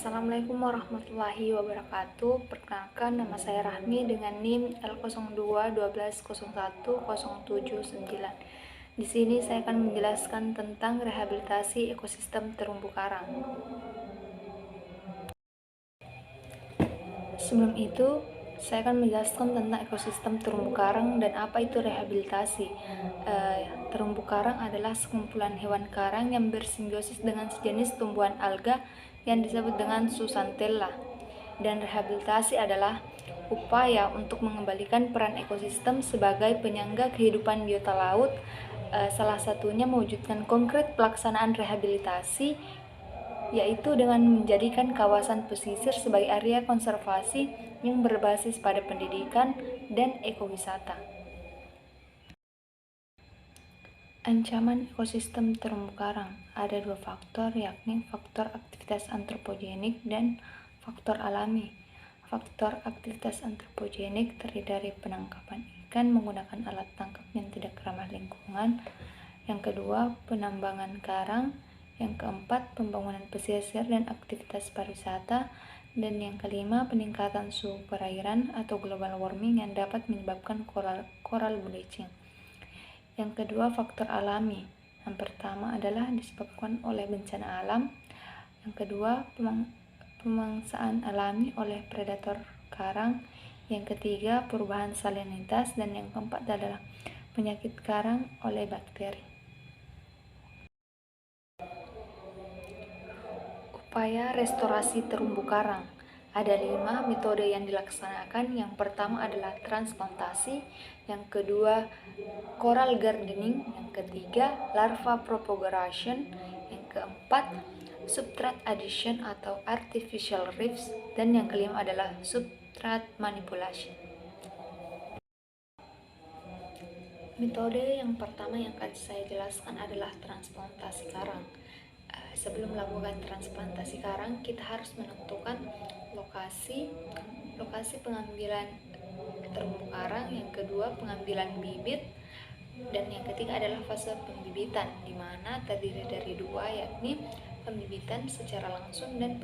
Assalamualaikum warahmatullahi wabarakatuh. Perkenalkan, nama saya Rahmi dengan NIM L02 12010779. Di sini saya akan menjelaskan tentang rehabilitasi ekosistem terumbu karang. Sebelum itu, saya akan menjelaskan tentang ekosistem terumbu karang dan apa itu rehabilitasi. Terumbu karang adalah sekumpulan hewan karang yang bersimbiosis dengan sejenis tumbuhan alga yang disebut dengan Zooxanthella. Dan rehabilitasi adalah upaya untuk mengembalikan peran ekosistem sebagai penyangga kehidupan biota laut. Salah satunya mewujudkan konkret pelaksanaan rehabilitasi, yaitu dengan menjadikan kawasan pesisir sebagai area konservasi yang berbasis pada pendidikan dan ekowisata. Ancaman ekosistem terumbu karang ada dua faktor, yakni faktor aktivitas antropogenik dan faktor alami. Faktor aktivitas antropogenik terdiri dari penangkapan ikan menggunakan alat tangkap yang tidak ramah lingkungan. Yang kedua, penambangan karang. Yang keempat, pembangunan pesisir dan aktivitas pariwisata. Dan yang kelima, peningkatan suhu perairan atau global warming yang dapat menyebabkan coral bleaching. Yang kedua, faktor alami. Yang pertama adalah disebabkan oleh bencana alam. Yang kedua, pemangsaan alami oleh predator karang. Yang ketiga, perubahan salinitas. Dan yang keempat adalah penyakit karang oleh bakteri. Upaya restorasi terumbu karang. Ada 5 metode yang dilaksanakan. Yang pertama adalah transplantasi, yang kedua coral gardening, yang ketiga larva propagation, yang keempat substrate addition atau artificial reefs, dan yang kelima adalah substrate manipulation. Metode yang pertama yang akan saya jelaskan adalah transplantasi karang. Sebelum melakukan transplantasi karang, kita harus menentukan lokasi pengambilan terumbu karang, yang kedua pengambilan bibit, dan yang ketiga adalah fase pembibitan, di mana terdiri dari dua, yakni pembibitan secara langsung dan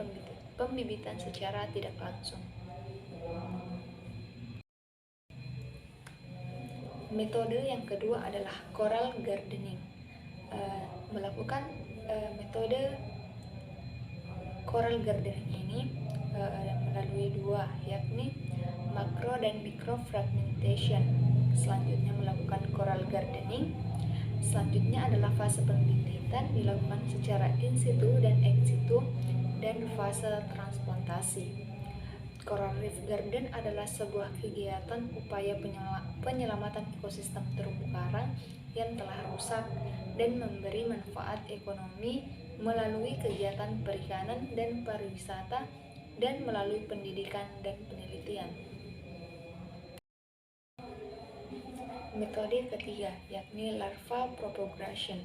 pembibitan secara tidak langsung. Metode yang kedua adalah coral gardening. Melakukan metode coral gardening ini melalui dua, yakni makro dan micro fragmentation. Selanjutnya melakukan coral gardening. Selanjutnya adalah fase pembibitan dilakukan secara in situ dan ex situ, dan fase transplantasi. Coral Reef Garden adalah sebuah kegiatan upaya penyelamatan ekosistem terumbu karang yang telah rusak dan memberi manfaat ekonomi melalui kegiatan perikanan dan pariwisata dan melalui pendidikan dan penelitian. Metode ketiga, yakni larva propagation.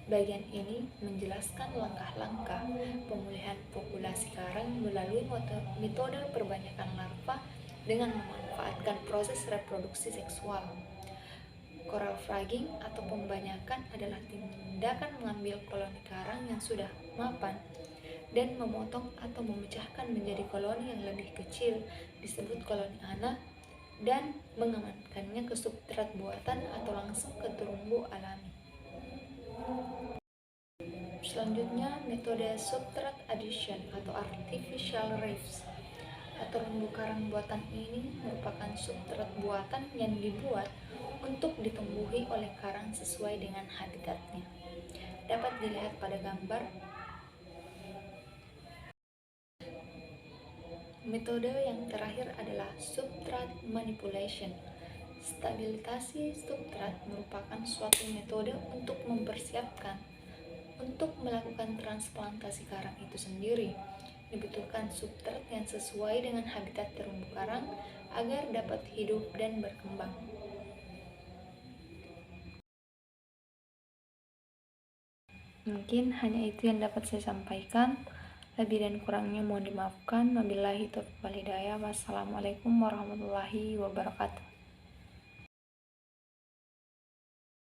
Bagian ini menjelaskan langkah-langkah pemulihan populasi karang melalui metode perbanyakan larva dengan memanfaatkan proses reproduksi seksual. Coral fragging atau pembanyakan adalah tindakan mengambil koloni karang yang sudah mapan dan memotong atau memecahkan menjadi koloni yang lebih kecil, disebut koloni anak, dan mengamankannya ke substrat buatan atau langsung ke terumbu alami. Selanjutnya, metode substrate addition atau artificial reefs. Terumbu karang buatan ini merupakan substrat buatan yang dibuat untuk ditumbuhi oleh karang sesuai dengan habitatnya. Dapat dilihat pada gambar. Metode yang terakhir adalah substrate manipulation. Stabilisasi substrat merupakan suatu metode untuk mempersiapkan untuk melakukan transplantasi karang itu sendiri. Dibutuhkan substrat yang sesuai dengan habitat terumbu karang agar dapat hidup dan berkembang. Mungkin hanya itu yang dapat saya sampaikan. Lebih dan kurangnya mohon dimaafkan. Wabillahi taufiq wal hidayah. Wassalamualaikum warahmatullahi wabarakatuh.